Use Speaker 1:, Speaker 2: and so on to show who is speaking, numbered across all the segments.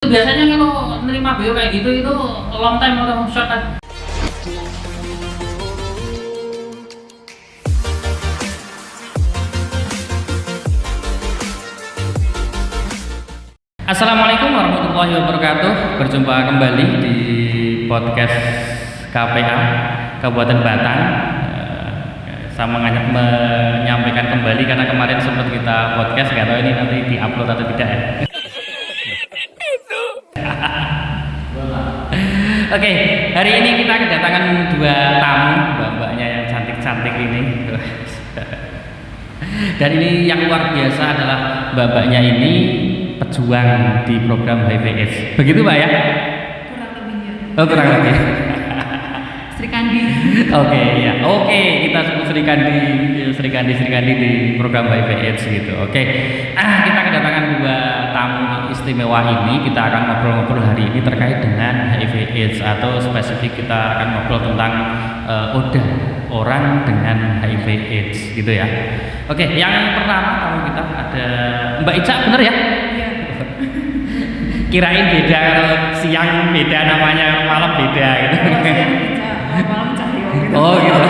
Speaker 1: Biasanya kalau nerima BO kayak gitu itu long time atau short kan? Assalamualaikum warahmatullahi wabarakatuh. Berjumpa kembali di podcast KPA Kabupaten Batang. Saya menyampaikan kembali karena kemarin sempat kita podcast, nggak tahu ini nanti diupload atau tidak ya. Oke, hari ini kita kedatangan dua tamu, mbak-mbaknya yang cantik-cantik ini. Dan ini yang luar biasa adalah mbak-mbaknya ini pejuang di program HIV/AIDS. Begitu Mbak ya?
Speaker 2: Kurang lebihnya.
Speaker 1: Oh, kurang lebih.
Speaker 2: Sri Kandi.
Speaker 1: Oke, kita sebut Sri Kandi di program HIV/AIDS gitu. Oke. Kita kedatangan dua tamu istimewa ini. Kita akan ngobrol-ngobrol hari ini terkait dengan HIV/AIDS atau spesifik kita akan ngobrol tentang ODA, orang dengan HIV/AIDS gitu ya. Oke, yang pertama tamu kita ada Mbak Ica, bener ya?
Speaker 2: Iya.
Speaker 1: Kirain beda, kalau siang beda namanya, malam beda gitu.
Speaker 2: Siang Ica, malam Cahyo gitu.
Speaker 1: Oh gitu.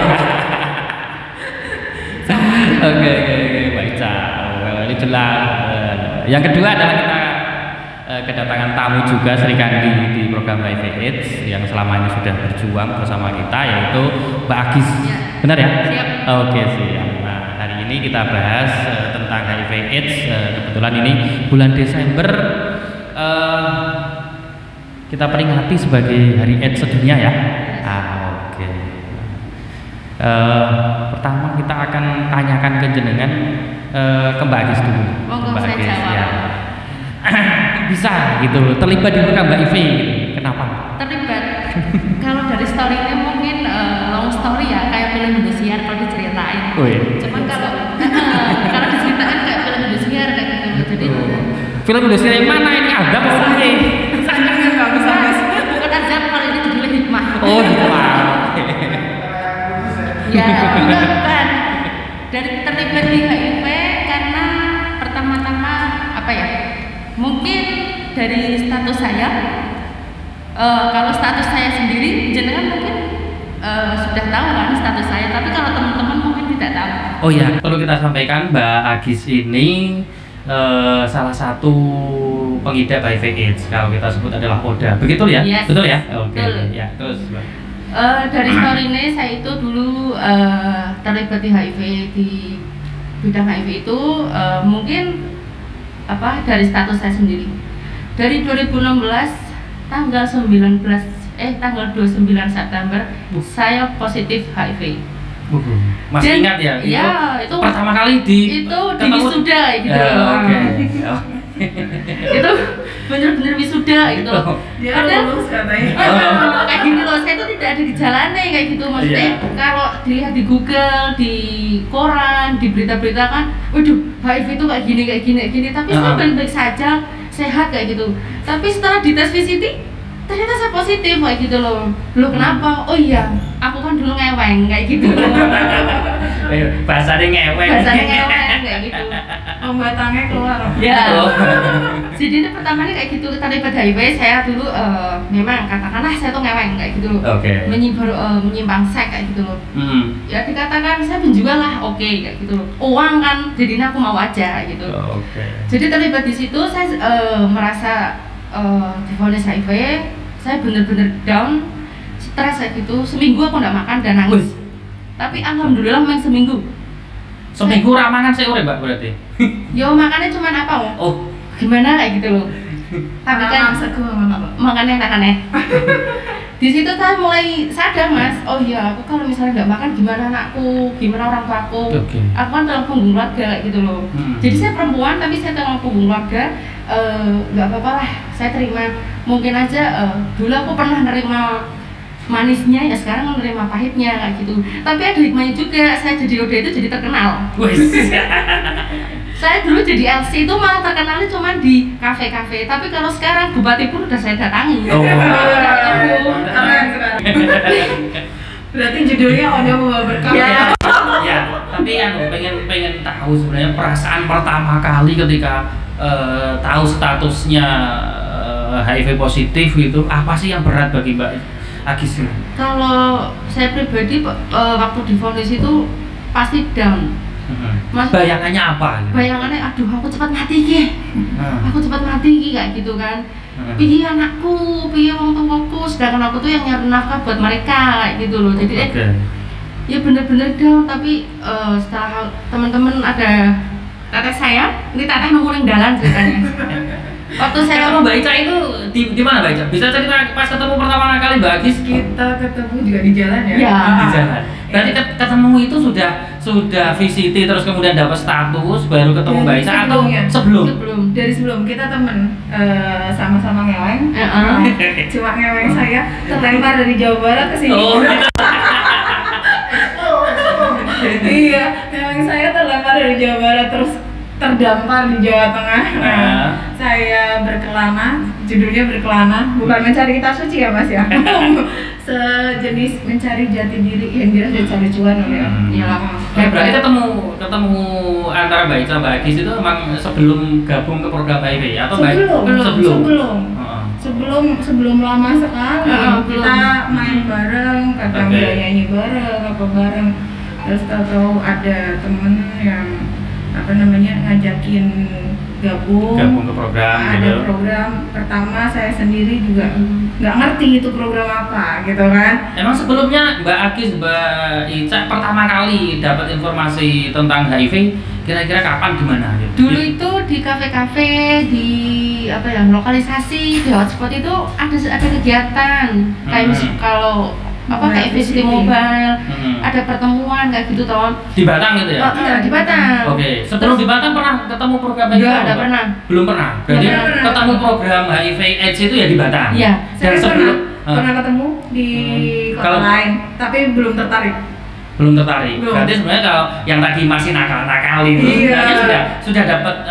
Speaker 1: Oke, Mbak Ica. Ini jelas. Yang kedua adalah kita kedatangan tamu juga Sri Kandi di program HIV/AIDS yang selama ini sudah berjuang bersama kita, yaitu Mbak Agis.
Speaker 2: Ya.
Speaker 1: Benar ya?
Speaker 2: Siap.
Speaker 1: Oke, siap. Nah, hari ini kita bahas tentang HIV/AIDS. Kebetulan ini bulan Desember kita peringati sebagai Hari AIDS sedunia ya. Oke. Pertama kita akan tanyakan ke jenengan ke Mbak Agis dulu.
Speaker 2: Monggo,
Speaker 1: Mbak
Speaker 2: saya
Speaker 1: Agis
Speaker 2: jawab.
Speaker 1: ya. Bisa gitu terlibat di program Mbak Ivi. Kenapa?
Speaker 2: Terlibat. Kalau dari story-nya mungkin long story ya, kayak film Indosiar kalau diceritain.
Speaker 1: Oh iya.
Speaker 2: Cuman kalau diceritain kayak film Indosiar kayak gitu. Jadi
Speaker 1: Film Indonesia yang mana ini? Ada apa sih?
Speaker 2: saya nggak bisa mas. Bukan azab kalau ini judulnya hikmah.
Speaker 1: Oh, hikmah.
Speaker 2: Ya, bukan. Dari terlibat di HIV karena pertama-tama apa ya? Mungkin dari status saya. Kalau status saya sendiri, jenengan mungkin sudah tahu kan status saya. Tapi kalau teman-teman mungkin tidak tahu.
Speaker 1: Oh ya, perlu kita sampaikan Mbak Agis ini salah satu pengidap HIV/AIDS. Kalau kita sebut adalah ODA. Begitu ya?
Speaker 2: Yes.
Speaker 1: Betul ya? Oke.
Speaker 2: Betul.
Speaker 1: Ya, terus Mbak.
Speaker 2: Dari story ini saya itu dulu terlibat di HIV, di bidang HIV itu mungkin apa dari status saya sendiri. Dari 2016 tanggal 29 September saya positif HIV.
Speaker 1: Masih
Speaker 2: Dan,
Speaker 1: ingat ya?
Speaker 2: Iya, itu
Speaker 1: pertama kali di
Speaker 2: itu di wisuda gitu.
Speaker 1: Oke.
Speaker 2: Itu bener-bener wisuda gitu.
Speaker 3: Dia
Speaker 2: Ada
Speaker 3: lulus katanya.
Speaker 2: kayak gini loh, saya tuh tidak ada gejalanya kayak gitu. Maksudnya
Speaker 1: Iya.
Speaker 2: kalau dilihat di Google, di koran, di berita-berita kan, waduh HIV itu kayak gini. Tapi saya baik-baik saja, sehat kayak gitu. Tapi setelah dites VCT, ternyata saya positif kayak gitu loh. Loh kenapa? Oh iya, aku kan dulu ngeweng kayak gitu.
Speaker 1: Bahasanya ngeweng.
Speaker 2: Bahasanya ngeweng kayak gitu.
Speaker 3: Batangnya keluar.
Speaker 2: Ya.
Speaker 1: Oh.
Speaker 2: Jadi itu pertamanya kayak gitu, terlibat HIV saya dulu memang katakanlah saya tuh ngeweng kayak gitu loh.
Speaker 1: Oke.
Speaker 2: Menyimpang seks kayak gitu loh. Ya dikatakan saya penjual lah, oke kayak gitu loh. Uang kan, jadinya aku mau aja gitu.
Speaker 1: Oke.
Speaker 2: Jadi terlibat di situ saya merasa divonis HIV, saya bener-bener down, stres kayak gitu. Seminggu aku nggak makan dan nangis. Tapi alhamdulillah memang seminggu.
Speaker 1: Seminggu ramangan saya urip Mbak berarti.
Speaker 2: Yo makannya cuma apa oh?
Speaker 1: Oh,
Speaker 2: Gimana kayak gitu loh. Tapi kan makannya aneh. Di situ saya mulai sadar mas, oh iya aku kalau misalnya nggak makan gimana anakku, gimana orang tuaku.
Speaker 1: Oke.
Speaker 2: Aku kan tulang punggung keluarga kayak gitu loh. Jadi saya perempuan tapi saya tulang punggung keluarga, nggak apa-apa lah, saya terima. Mungkin aja dulu aku pernah nerima manisnya, ya sekarang menerima pahitnya kayak gitu. Tapi ada hikmahnya juga, saya jadi ODA itu jadi terkenal. Saya dulu jadi LC itu malah terkenalnya cuma di kafe-kafe, tapi kalau sekarang bupati pun udah saya datangi.
Speaker 1: Oh.
Speaker 3: Berarti judulnya Oda Membawa Berkah.
Speaker 2: Ya.
Speaker 1: Ya, tapi pengen tahu sebenarnya perasaan pertama kali ketika tahu statusnya HIV positif gitu, apa sih yang berat bagi Mbak Agis?
Speaker 2: Kalau saya pribadi waktu divonis itu pasti down. Mas,
Speaker 1: bayangannya apa? Gitu?
Speaker 2: Bayangannya, aduh aku cepat mati ki, aku cepat mati ki kayak gitu kan. Piye anakku, piye wong tuaku, sedangkan aku tuh yang nyari nafkah buat mereka kayak gitu loh. Jadi ya bener-bener down. Tapi setelah teman-teman ada teteh saya, ini teteh nunggu yang jalan ceritanya. Waktu saya
Speaker 1: ketemu Mbak Ica itu di mana Mbak Ica? Bisa cerita pas ketemu pertama kali Mbak Agis?
Speaker 3: Kita ketemu juga di jalan ya.
Speaker 2: Ya.
Speaker 1: Di jalan. Berarti ketemu itu sudah VCT terus kemudian dapat status baru ketemu Mbak Ica atau sebelum?
Speaker 3: Dari sebelum kita temen sama-sama ngeleng. Cuma ngeleng saya terlempar dari Jawa Barat ke sini.
Speaker 1: Oh, gitu.
Speaker 3: Iya, ngeleng saya terlempar dari Jawa Barat terus terdampar di Jawa Tengah. Saya berkelana, judulnya berkelana, bukan mencari kitab suci ya Mas ya. Sejenis mencari jati diri yang jelas dan cari cuan ya.
Speaker 1: Berarti ketemu antara Mbak Ica Mbak Agis itu emang sebelum gabung ke program HIV atau
Speaker 3: sebelum lama sekali. Kita main bareng, kadang nyanyi bareng, apa bareng. Terus tahu ada temen yang ngajakin gabung
Speaker 1: ke program.
Speaker 3: Ada program pertama, saya sendiri juga nggak ngerti itu program apa gitu kan.
Speaker 1: Emang sebelumnya Mbak Agis, Mbak Ica pertama kali dapat informasi tentang HIV kira-kira kapan, gimana gitu?
Speaker 2: Dulu itu di kafe-kafe, di lokalisasi, di hotspot itu ada kegiatan kayak kalau kayak VCT mobile, ada pertemuan kayak gitu toh.
Speaker 1: Di Batang gitu ya?
Speaker 2: Iya, di Batang.
Speaker 1: Oke. Sebelum di Batang pernah ketemu program HIV?
Speaker 2: Enggak pernah.
Speaker 1: Belum pernah. Berarti ketemu program HIV/AIDS itu ya di Batang?
Speaker 2: Iya.
Speaker 3: Saya pernah ketemu di kota lain, tapi belum tertarik.
Speaker 1: Belum tertarik. Berarti sebenarnya kalau yang tadi masih nakal-nakal itu sudah dapat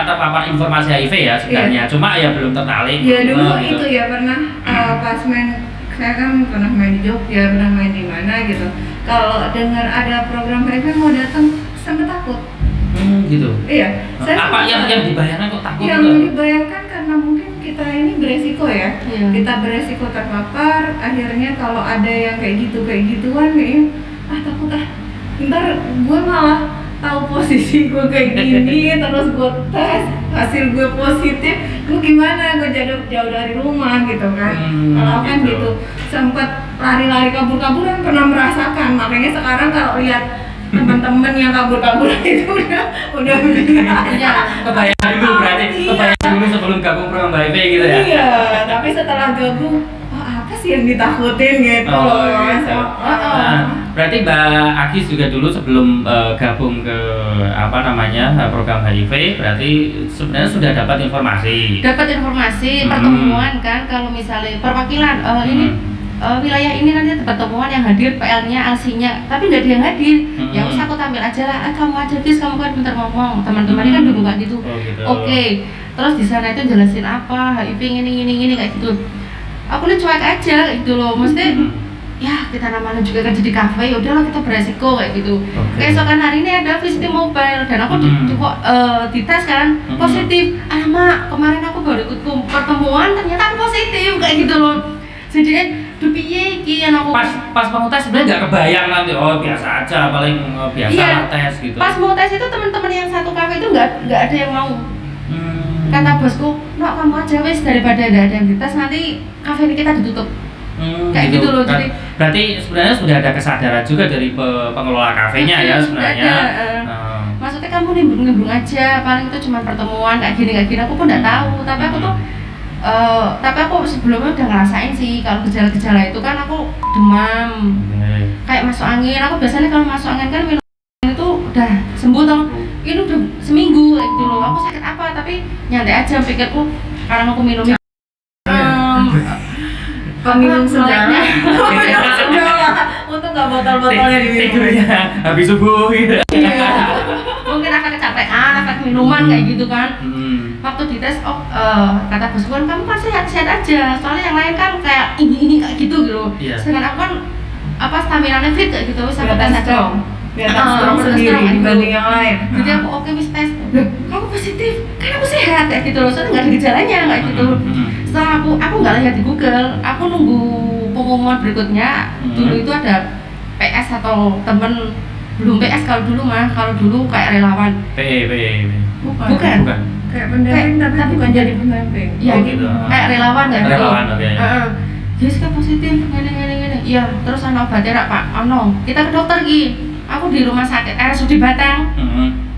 Speaker 1: terpapar informasi HIV ya sebenarnya. Cuma ya belum tertarik.
Speaker 3: Ya dulu itu ya pernah pas main. Saya kan pernah main di Jogja, pernah main di mana gitu. Kalau dengar ada program HIV mau datang, sampai takut.
Speaker 1: Gitu.
Speaker 3: Iya.
Speaker 1: Apa yang dibayangkan kok takut?
Speaker 3: Yang dibayangkan karena mungkin kita ini beresiko ya.
Speaker 2: Iya.
Speaker 3: Kita beresiko terpapar. Akhirnya kalau ada yang kayak gituan kayaknya takut ntar gue malah tahu posisi gue kayak gini, terus gue tes hasil gue positif, gue gimana, gue jauh dari rumah gitu kan. Kalau kan gitu sempat lari-lari kabur-kaburan, pernah merasakan. Makanya sekarang kalau lihat teman-teman yang kabur-kabur itu udah
Speaker 1: kebayang dulu, berarti kebayang dulu sebelum gabung program HIV gitu ya.
Speaker 3: Iya, tapi setelah gabung apa sih yang ditakutin gitu loh.
Speaker 1: Berarti Mbak Agis juga dulu sebelum gabung ke program HIV, berarti sebenarnya sudah dapat informasi.
Speaker 2: Pertemuan kan, kalau misalnya perwakilan wilayah ini nanti pertemuan yang hadir PL-nya, AC-nya, tapi nggak ada yang hadir. Ya usah aku tampil aja lah, kamu aja Gis, kamu kan bentar ngomong. Teman-temannya kan dulu kan gitu. Oke. Terus di sana itu jelasin apa HIV ini kayak gitu. Aku nih cuek aja gitu loh, mesti ya kita namanya juga kan jadi kafe, ya udahlah kita beresiko kayak gitu. Keesokan hari ini ada VCT mobile dan aku dites kan positif. Mak, kemarin aku baru ikut pertemuan ternyata aku positif kayak gitu loh. Jadinya piye iki yang aku
Speaker 1: pas mau tes sebenarnya nggak kebayang nanti biasa aja, paling biasa tes gitu.
Speaker 2: Pas mau tes itu teman-teman yang satu kafe itu nggak ada yang mau. Kata bosku, "Nok, kamu aja wis, daripada ada yang dites nanti kafe ini kita ditutup." Kayak gitu loh. Jadi
Speaker 1: berarti sebenarnya sudah ada kesadaran juga dari pengelola kafenya ya sebenarnya.
Speaker 2: Maksudnya kamu nimbrung aja, paling itu cuma pertemuan kayak gini aku pun nggak tahu. Tapi aku sebelumnya udah ngerasain sih kalau gejala-gejala itu kan aku demam, kayak masuk angin. Aku biasanya kalau masuk angin kan minum itu udah sembuh toh. Ini udah seminggu kayak gitu loh. Aku sakit apa tapi nyantai aja, pikirku karena aku minum
Speaker 3: minum sebenarnya. Untung nggak botol-botolnya
Speaker 1: tidurnya habis subuh gitu.
Speaker 2: Iya. Mungkin akan kecapean, akan minuman kayak gitu kan. Waktu dites, kata bosku kan kamu kan sehat-sehat aja. Soalnya yang lain kan kayak ini kayak gitu gitu. Sedangkan aku kan stamina-nya fit kayak gitu, sampai tes aja.
Speaker 3: Strong sendiri dibanding yang lain.
Speaker 2: Jadi aku wis tes, kamu positif, kan aku sehat kayak gitu loh, soalnya nggak ada gejalanya kayak gitu. Setelah aku nggak lihat di Google, aku nunggu pengumuman berikutnya. Dulu itu ada PS atau temen, belum PS kalau dulu mah, kalau dulu kayak relawan.
Speaker 1: PE.
Speaker 2: Bukan.
Speaker 3: Kayak pendamping tapi bukan jadi pendamping.
Speaker 2: Iya
Speaker 1: Oh, gitu.
Speaker 2: kayak relawan kan.
Speaker 1: Relawan, oke.
Speaker 2: Yes kan positif, gini. Iya, terus ana obatnya Pak. Ono, kita ke dokter Ki. Aku di rumah sakit RSUD Batang.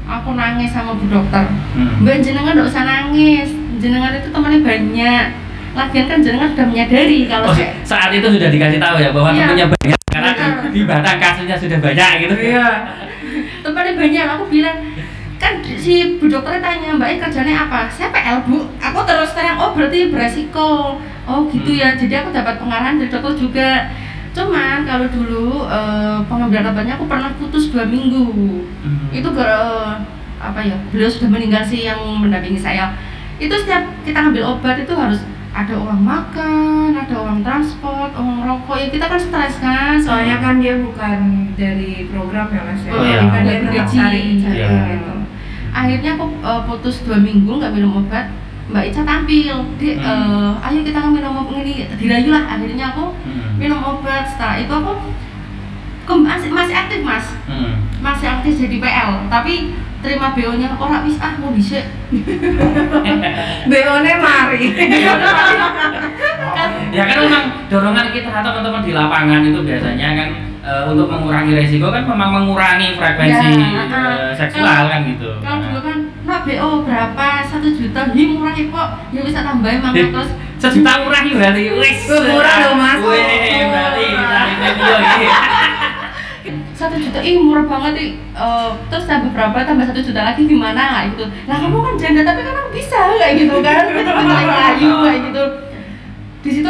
Speaker 2: Aku nangis sama Bu Dokter. Mbak jenengan nggak usah nangis. Jenengan itu temannya banyak. Lagian kan jenengan sudah menyadari kalau
Speaker 1: saat itu sudah dikasih tahu ya bahwa
Speaker 2: Iya.
Speaker 1: temannya banyak karena
Speaker 2: Benar.
Speaker 1: di Batang kasusnya sudah banyak gitu.
Speaker 3: Iya.
Speaker 2: temannya banyak. Aku bilang kan si Bu Dokter tanya Mbak kerjanya apa? Saya PL Bu. Aku terus terang oh berarti beresiko. Oh gitu ya. Jadi aku dapat pengarahan dari dokter juga. Cuman kalau dulu pengambilan obatnya aku pernah putus 2 minggu. Itu apa ya? Beliau sudah meninggal sih yang mendampingi saya. Itu setiap kita ngambil obat itu harus ada uang makan, ada uang transport, uang rokok. Ya kita kan stres kan.
Speaker 3: Soalnya kan dia bukan dari program ya Mas ya.
Speaker 1: Oh, iya.
Speaker 3: Jadi kan dia
Speaker 2: Bukan
Speaker 3: tetap
Speaker 2: gaji.
Speaker 3: cari
Speaker 1: Iya.
Speaker 3: gitu.
Speaker 2: Akhirnya aku putus 2 minggu nggak minum obat. Mbak Ica tampil, ayo kita minum obat ini, dirayu lah. Akhirnya aku minum obat. Setelah itu aku masih aktif Mas, masih aktif jadi PL. Tapi terima BO-nya orang wis mau dhisik.
Speaker 3: BO-nya mari.
Speaker 1: Ya kan memang dorongan kita teman-teman di lapangan itu biasanya kan untuk mengurangi resiko kan memang mengurangi frekuensi seksual kan gitu.
Speaker 2: Kalau dulu kan BO berapa 1 juta, murah kok. Ya bisa tambahin mangga terus
Speaker 1: 1 juta murah nih berarti. Wis.
Speaker 3: Murah loh, Mas.
Speaker 1: Wih, berarti cari video ini.
Speaker 2: 1 juta, murah banget nih. Terus tambah berapa, tambah 1 juta lagi gimana lah gitu. Lah kamu kan janda tapi kan aku bisa kayak gitu kan. Kita kan layu kayak gitu. Di situ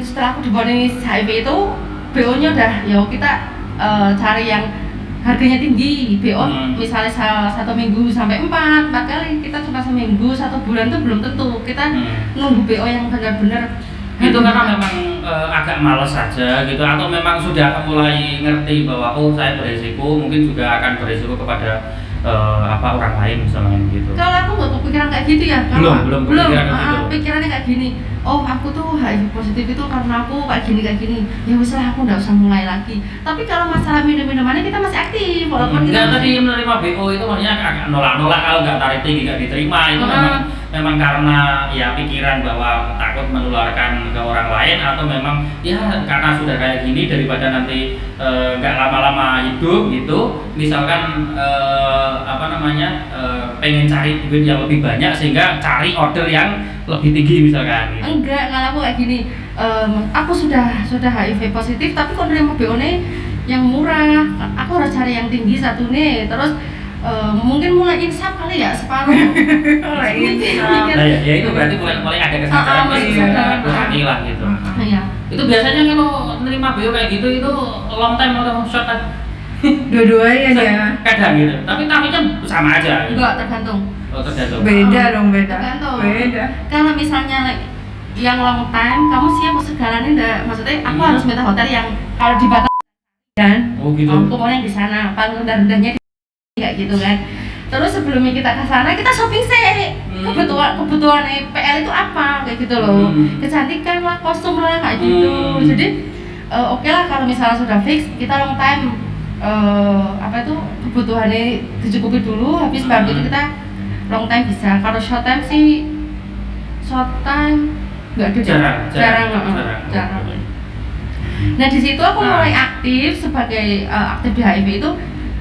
Speaker 2: setelah aku dibolehin HIV itu BO-nya udah ya kita cari yang harganya tinggi. BO misalnya 1 minggu sampai 4 kali, kita cuma seminggu 1 bulan tuh belum tentu. Kita nunggu BO yang benar-benar
Speaker 1: itu karena memang agak males saja gitu atau memang sudah mulai ngerti bahwa oh saya beresiko mungkin juga akan beresiko kepada orang lain misalnya gitu.
Speaker 2: Kalau aku nggak kepikiran kayak gitu ya.
Speaker 1: Belum kepikiran gitu.
Speaker 2: Pikirannya kayak gini. Oh aku tuh HIV positif itu karena aku kayak gini. Ya wis lah aku nggak usah mulai lagi. Tapi kalau masalah minum-minumannya kita masih aktif walaupun kita
Speaker 1: tadi menerima BO itu maksudnya agak nolak-nolak kalau nggak tarik tinggi nggak diterima itu memang karena ya pikiran bahwa takut menularkan ke orang lain atau memang ya karena sudah kayak gini daripada nanti nggak lama-lama hidup gitu misalkan pengen cari duit yang lebih banyak sehingga cari order yang lebih tinggi misalkan gitu.
Speaker 2: Enggak, kalau aku kayak gini aku sudah HIV positif tapi kok nerima BO nya yang murah, aku harus cari yang tinggi satu nih terus mungkin mulai insaf kali ya separuh.
Speaker 3: Mulai insaf.
Speaker 1: Nah, ya itu berarti mulai ada kesadaran kurangi lah gitu.
Speaker 2: Iya.
Speaker 1: Itu biasanya kalau nerima BO kayak gitu itu long time atau short time?
Speaker 3: Dua-duanya ya.
Speaker 1: Kadang gitu. Tapi tarifnya sama aja. Gitu.
Speaker 2: Enggak, tergantung.
Speaker 1: Oh, tergantung.
Speaker 3: Beda dong, beda.
Speaker 2: Tergantung.
Speaker 3: Beda.
Speaker 2: Kalau misalnya yang long time, kamu siap segalanya enggak? Maksudnya aku harus minta hotel yang kalau di Batam kan.
Speaker 1: Oh gitu.
Speaker 2: Aku mau yang di sana, paling rendah-rendahnya kayak gitu kan. Terus sebelumnya kita ke sana kita shopping sih. Kebutuhan PL itu apa kayak gitu loh. Kecantikan lah, kostum lah kayak gitu. Jadi oke lah kalau misalnya sudah fix kita long time kebutuhannya dicukupi dulu habis baru itu kita long time bisa. Kalau short time sih nggak ada jarang. Nah di situ aku mulai aktif sebagai aktif di HIV itu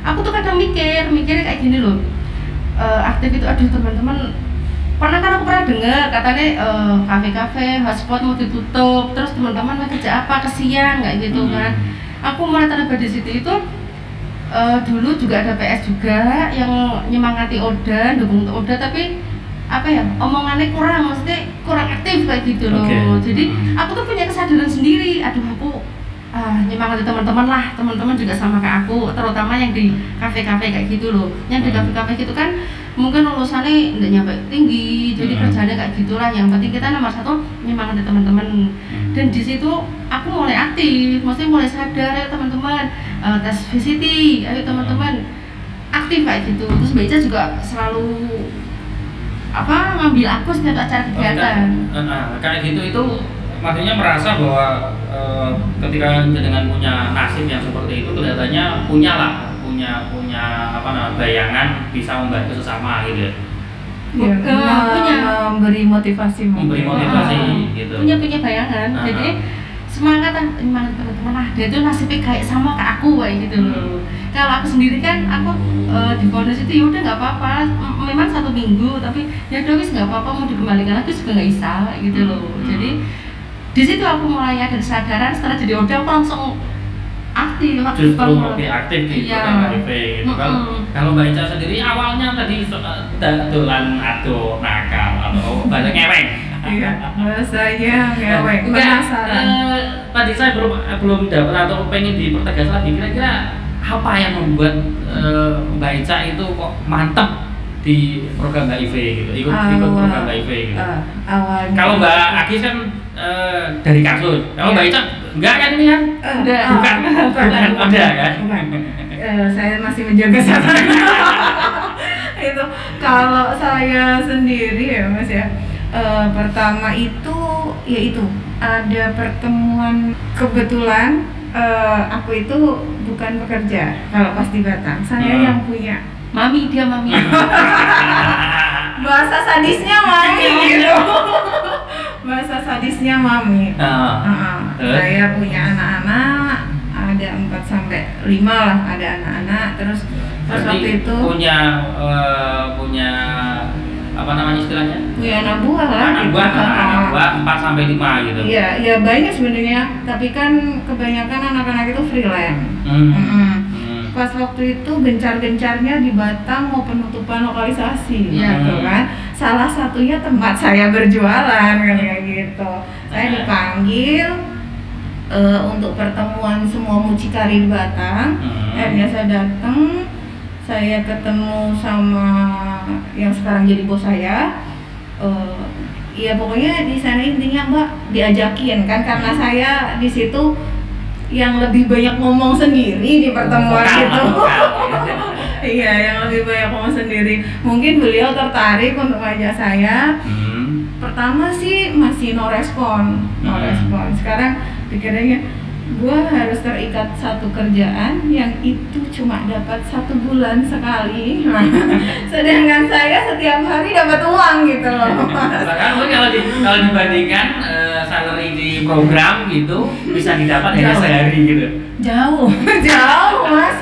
Speaker 2: aku tuh kadang mikirnya kayak gini loh, aktif itu aduh teman-teman pernah kan aku pernah dengar katanya kafe-kafe hotspot mau ditutup terus teman-teman mau kerja apa kesian kayak gitu kan. Aku mulai terlibat di situ itu dulu juga ada PS juga yang nyemangati Oda, dukung Oda tapi omongannya maksudnya kurang aktif kayak gitu loh. Jadi aku tuh punya kesadaran sendiri, aduh aku nyemangati teman-teman juga sama kayak aku, terutama yang di kafe-kafe kayak gitu loh. Yang di kafe-kafe gitu kan mungkin lulusannya nggak nyampe tinggi, jadi kerjanya kayak gitulah. Yang penting kita nomor 1 nyemangati teman-teman. Dan di situ aku mulai aktif, maksudnya mulai sadar ya teman-teman, tes VCT, ayo teman-teman aktif kayak gitu. Terus Mbak Ica juga selalu ngambil aku setiap acara kegiatan.
Speaker 1: Kayak gitu itu maksudnya merasa bahwa ketika jenengan punya nasib yang seperti itu kelihatannya punya apa namanya bayangan bisa membantu sesama gitu ya.
Speaker 3: Punya memberi motivasi
Speaker 1: Gitu.
Speaker 2: Punya bayangan. Jadi semangat teman-teman dia tuh nasibnya kayak sama kayak aku kayak gitu loh. Kalau aku sendiri kan aku di bonus itu ya udah nggak apa-apa, memang 1 minggu tapi ya udah wis nggak apa-apa, mau dikembalikan lagi juga nggak bisa gitu loh. Jadi di situ aku mulai ada kesadaran, setelah jadi Oda aku langsung aktif.
Speaker 1: Justru lebih aktif di program HIV gitu. Kalau Mbak Ica sendiri awalnya tadi dolan ado nakal atau bahasa ngeweng.
Speaker 3: Iya, bahasanya ngeweng. Penasaran.
Speaker 1: Tadi saya belum dapat atau pengen dipertegas lagi, kira-kira apa yang membuat Mbak Ica itu kok mantap di program HIV gitu, ikut program HIV gitu.
Speaker 3: Awalnya.
Speaker 1: Kalau Mbak Agis kan dari kasus, kalau Mbak Ica enggak kan ini kan? Bukan ada kan?
Speaker 3: Saya masih menjaga kesehatan. Itu kalau saya sendiri ya Mas ya. Pertama itu yaitu ada pertemuan kebetulan aku itu bukan pekerja kalau pas di Batam, saya yang punya
Speaker 2: mami.
Speaker 3: bahasa sadisnya mami gitu. Bahasa sadisnya mami. Saya punya anak-anak, ada 4-5 lah, ada anak-anak. Terus pas waktu itu
Speaker 1: punya apa namanya istilahnya?
Speaker 3: Punya anak buah lah.
Speaker 1: Anak buah 4-5 gitu.
Speaker 3: Iya banyak sebenarnya, tapi kan kebanyakan anak-anak itu freelance. Pas waktu itu gencar-gencarnya di Batam mau penutupan lokalisasi, gitu kan. Salah satunya tempat saya berjualan kan kayak gitu. Saya dipanggil untuk pertemuan semua mucikari di Batam. Akhirnya saya datang, saya ketemu sama yang sekarang jadi bos saya. Ya pokoknya di sana intinya Mbak diajakin kan, karena saya di situ yang lebih banyak ngomong sendiri di pertemuan itu. Iya, yang lebih banyak ngomong sendiri. Mungkin beliau tertarik untuk ngajak saya. Pertama sih masih no respon. Sekarang pikirannya gua harus terikat satu kerjaan yang itu cuma dapat 1 bulan sekali. Sedangkan saya setiap hari dapat uang gitu loh.
Speaker 1: Bahkan kalau dibandingkan salary di program gitu bisa didapat hanya sehari gitu.
Speaker 3: Jauh Mas.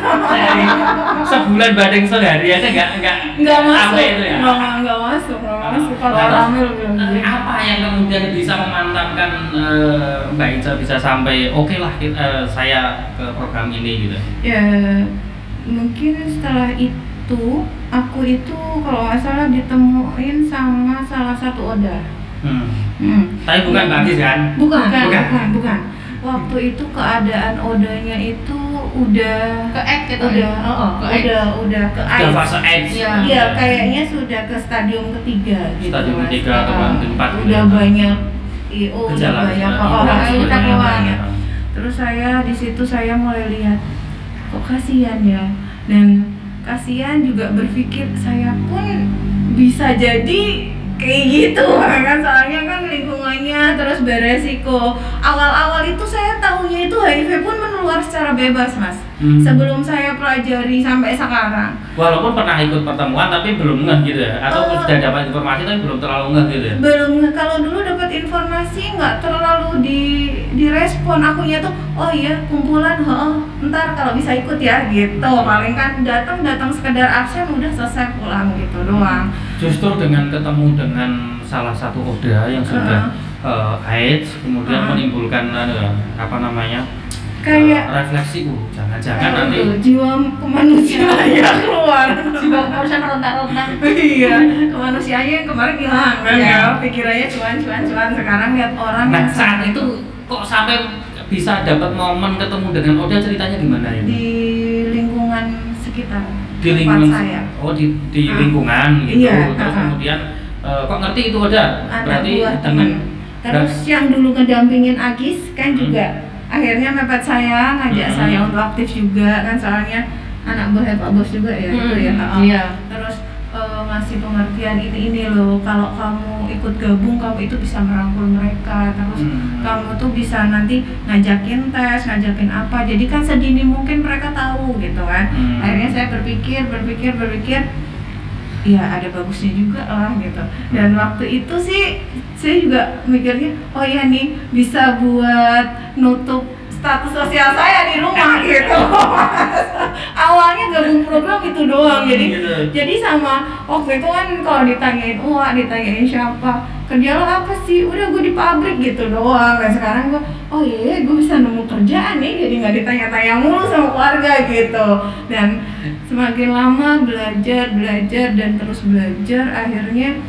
Speaker 1: Sebulan banding sehari aja nggak
Speaker 3: masuk
Speaker 1: itu ya.
Speaker 3: Nggak masuk. Kalau rame lebih.
Speaker 1: Apa yang kemudian bisa memantapkan Mbak Ica bisa sampai oke lah saya ke program ini gitu?
Speaker 3: Ya mungkin setelah itu aku itu kalau nggak salah ditemuin sama salah satu Oda.
Speaker 1: Tapi bukan Mbak Agis kan?
Speaker 3: Bukan. Waktu itu keadaan Odanya itu udah
Speaker 2: ke AIDS gitu.
Speaker 3: Udah ke AIDS.
Speaker 1: Sudah fase AIDS.
Speaker 3: Iya, kayaknya sudah ke stadium ketiga gitu.
Speaker 1: Stadium 3 atau 4.
Speaker 3: Udah banyak udah banyak orang
Speaker 2: udah keluar.
Speaker 3: Terus saya di situ saya mulai lihat kok kasihan ya. Dan kasihan juga berpikir saya pun bisa jadi kayak gitu kan, soalnya kan lingkungannya terus beresiko. Awal-awal itu saya tahunya itu HIV pun menular secara bebas Mas. Sebelum saya pelajari sampai sekarang.
Speaker 1: Walaupun pernah ikut pertemuan tapi belum ngeh gitu ya, atau sudah dapat informasi tapi belum terlalu ngeh gitu ya.
Speaker 3: Belum ngeh, kalau dulu dapat informasi nggak terlalu direspon. Akunya tuh oh iya kumpulan, ntar kalau bisa ikut ya gitu. Paling kan datang sekedar absen udah selesai pulang gitu doang.
Speaker 1: Justru dengan ketemu dengan salah satu Oda yang sudah AIDS kemudian menimbulkan apa namanya
Speaker 3: kayak
Speaker 1: refleksi jangan-jangan nanti
Speaker 3: jiwa kemanusiaan yang keluar,
Speaker 2: jiwa kemanusiaan rontak-rontak.
Speaker 3: Iya, kemanusiaannya yang kemarin hilang kan ya, pikirannya cuan. Sekarang lihat orang yang
Speaker 1: saat itu kok sampai bisa dapat momen ketemu dengan Oda, ceritanya gimana ini?
Speaker 3: Di lingkungan sekitar
Speaker 1: di lingkungan
Speaker 3: saya.
Speaker 1: Di lingkungan gitu.
Speaker 3: Iya,
Speaker 1: terus kemudian kok ngerti itu Oda? Berarti dengan
Speaker 3: terus yang dulu ngedampingin Agis kan juga akhirnya mepet saya, ngajak saya untuk aktif juga kan, soalnya anak buah Pak Bos juga ya itu ya.
Speaker 2: Iya.
Speaker 3: Terus ngasih kasih pengertian ini loh, kalau kamu ikut gabung kamu itu bisa merangkul mereka, terus kamu tuh bisa nanti ngajakin tes, ngajakin apa, jadi kan sedini mungkin mereka tahu gitu kan. Akhirnya saya berpikir ya ada bagusnya juga lah gitu. Dan waktu itu sih saya juga mikirnya, oh ya nih bisa buat nutup status sosial saya di rumah gitu. Awalnya gabung program itu doang, jadi sama waktu itu kan kalau ditanyain ditanyain siapa, kerja lo apa sih, udah gue di pabrik gitu doang. Nah sekarang gue, oh iya gue bisa nemu kerjaan nih, jadi nggak ditanya-tanya mulu sama keluarga gitu. Dan semakin lama belajar dan terus belajar, akhirnya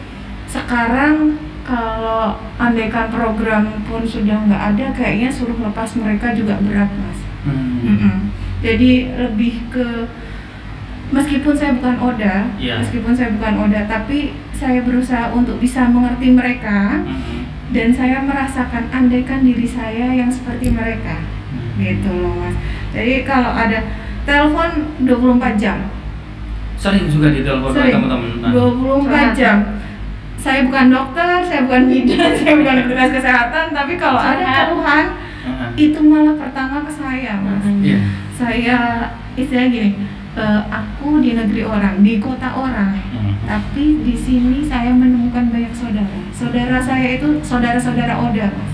Speaker 3: sekarang kalau andaikan program pun sudah nggak ada, kayaknya suruh lepas mereka juga berat, Mas. Jadi lebih ke, meskipun saya bukan Oda, tapi saya berusaha untuk bisa mengerti mereka, dan saya merasakan andaikan diri saya yang seperti mereka, gitu loh, Mas. Jadi kalau ada telepon 24 jam.
Speaker 1: Sering juga ditelepon oleh teman-teman.
Speaker 3: 24 jam. Saya bukan dokter, saya bukan bidan, saya bukan petugas kesehatan, tapi kalau ada keluhan itu malah pertama ke saya, Mas. Saya istilahnya gini, aku di negeri orang, di kota orang, tapi di sini saya menemukan banyak saudara. Saudara saya itu saudara-saudara Oda, Mas.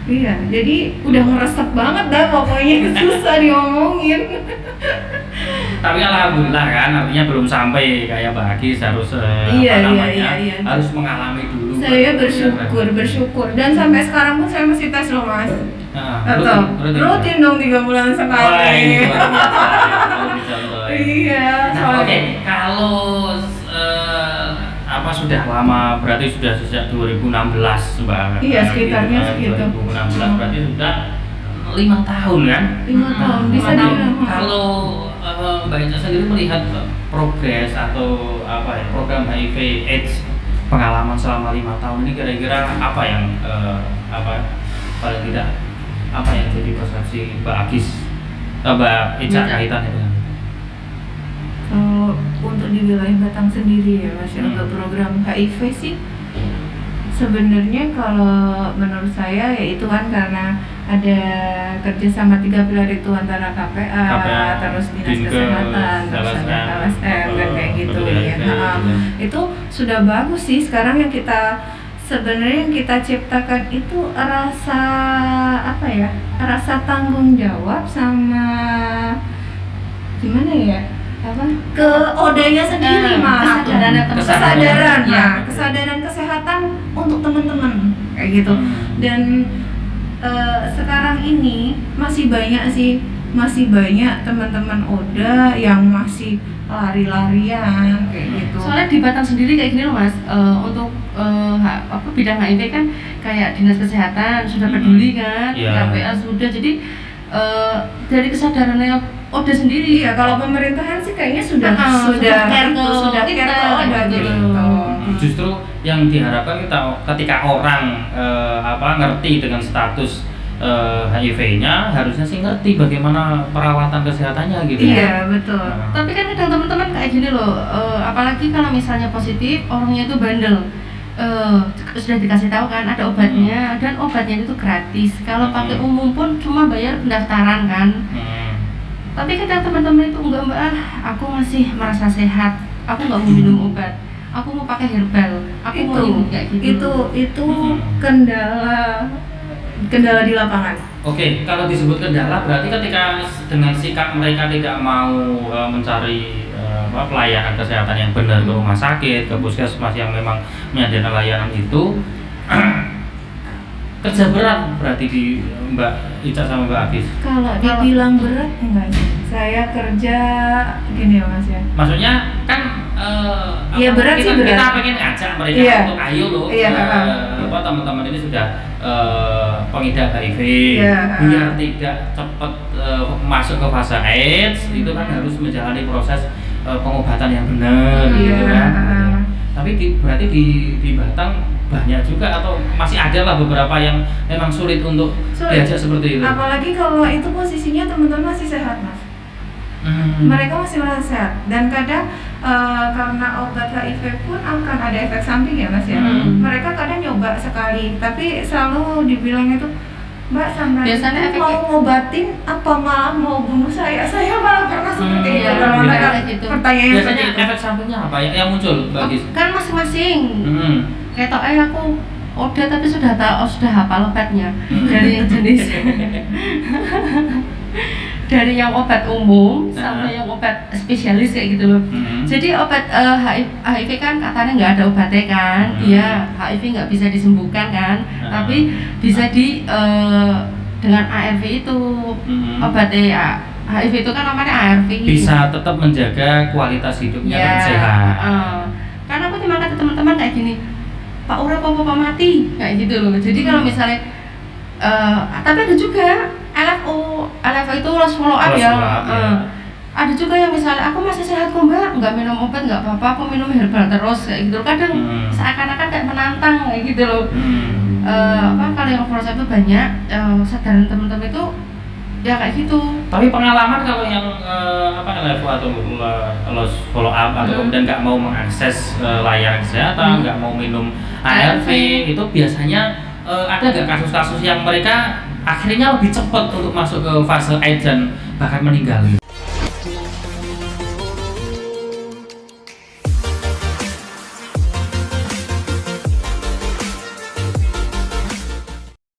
Speaker 3: Iya, jadi udah ngeresep banget dah pokoknya, susah diomongin.
Speaker 1: Tapi alhamdulillah kan, artinya belum sampai kayak Mbak Agis harus harus mengalami dulu.
Speaker 3: Saya bersyukur dan sampai sekarang pun saya masih tes loh, Mas. Rutin dong 3 bulan sekali.
Speaker 1: Wah, ini luar biasa.
Speaker 3: Iya.
Speaker 1: Nah, oke. Kalau sudah lama, berarti sudah sejak 2016 Mbak.
Speaker 3: Iya, sekitarnya segitu.
Speaker 1: 2016 berarti sudah 5 tahun kan?
Speaker 3: 5 tahun bisa dibilang.
Speaker 1: Kalau Mbak Ica sendiri melihat progres atau program HIV AIDS pengalaman selama 5 tahun ini, kira-kira apa yang paling tidak apa yang jadi persepsi Mbak Agis, Mbak Ica kaitannya dengan
Speaker 3: untuk di wilayah Batang sendiri ya, Mas, untuk program HIV sih sebenarnya kalau menurut saya ya itu kan karena ada kerjasama 3 pilar itu antara KPA terus Dinas Kesehatan, terus ada LSM dan kayak gitu ya. Itu sudah bagus sih. Sekarang yang kita ciptakan itu rasa tanggung jawab sama gimana ya, ke Odanya sendiri, Mas. Kesadaran, kesadaran kesehatan untuk teman-teman kayak gitu. Dan sekarang ini masih banyak teman-teman Oda yang masih lari-larian kayak gitu.
Speaker 2: Soalnya di Batang sendiri kayak gini loh, Mas. Untuk bidang HIV kan kayak Dinas Kesehatan sudah peduli kan, KPA sudah. Jadi dari kesadarannya Oda sendiri
Speaker 3: ya, kalau pemerintahan sih kayaknya sudah care ke Oda gitu.
Speaker 1: Justru yang diharapkan ketika orang ngerti dengan status HIV-nya, harusnya sih ngerti bagaimana perawatan kesehatannya gitu.
Speaker 3: Iya, betul.
Speaker 2: Tapi kan kadang teman-teman kayak gini loh, apalagi kalau misalnya positif, orangnya itu bandel. Sudah dikasih tahu kan ada obatnya, dan obatnya itu gratis. Kalau pakai umum pun cuma bayar pendaftaran kan. Tapi kadang teman-teman itu enggak, Mbak, aku masih merasa sehat, aku nggak mau minum obat, aku mau pakai herbal, aku mau ini kayak gitu. Itu kendala di lapangan.
Speaker 1: Oke, kalau disebut kendala berarti ketika dengan sikap mereka tidak mau mencari pelayanan kesehatan yang benar ke rumah sakit, ke puskesmas yang memang menyediakan layanan itu, kerja berat berarti di Mbak Ica sama Mbak Agis.
Speaker 3: Kalau dibilang berat enggak sih. Saya kerja gini ya, Mas ya.
Speaker 1: Maksudnya kan
Speaker 3: berat sih berat.
Speaker 1: Kita pengen ngajak mereka untuk ayo loh. Teman-teman ini sudah pengidap HIV, biar tidak cepat masuk ke fase AIDS, itu kan harus menjalani proses pengobatan yang benar gitu kan. Tapi berarti di Batang banyak juga atau masih ada lah beberapa yang memang sulit untuk diajak seperti itu.
Speaker 3: Apalagi kalau itu posisinya teman-teman masih sehat, Mas. Mereka masih merasa sehat, dan kadang karena obat HIV pun akan ada efek samping ya Mas ya. Mereka kadang nyoba sekali, tapi selalu dibilang itu, Mbak sama
Speaker 2: Biasanya
Speaker 3: itu mau ngobatin apa malah mau bunuh saya? Saya malah pernah seperti itu.
Speaker 2: Iya,
Speaker 3: Kalau
Speaker 2: benar,
Speaker 3: ada
Speaker 2: gitu.
Speaker 3: pertanyaan
Speaker 1: Biasanya
Speaker 3: seperti itu.
Speaker 1: efek sampingnya apa yang muncul Mbak Gis?
Speaker 2: Kan masing-masing.
Speaker 1: Hmm.
Speaker 2: Kayak aku udah tapi sudah hafal obatnya dari yang jenis dari yang obat umum sampai yang obat spesialis kayak gitu loh. Jadi obat HIV kan katanya nggak ada obatnya kan, iya HIV nggak bisa disembuhkan kan, tapi bisa dengan ARV itu obatnya HIV itu kan namanya ARV.
Speaker 1: Bisa tetap menjaga kualitas hidupnya tetap sehat.
Speaker 2: Karena aku cuma kata teman-teman kayak gini, Pak urip apa mati kayak gitu loh. Jadi kalau misalnya tapi ada juga LFO itu loss follow up ya. Ada juga yang misalnya aku masih sehat kok Mbak, nggak minum obat nggak apa-apa, aku minum herbal terus kayak gitu. Kadang seakan-akan kayak menantang kayak gitu loh. Kalau yang follow up itu banyak, sadaran teman-teman itu ya kayak gitu.
Speaker 1: Tapi pengalaman kalau yang LFO atau loss follow up atau kemudian nggak mau mengakses layanan kesehatan, nggak mau minum ARV itu biasanya ada nggak kasus-kasus yang mereka akhirnya lebih cepat untuk masuk ke fase AIDS dan bahkan meninggal?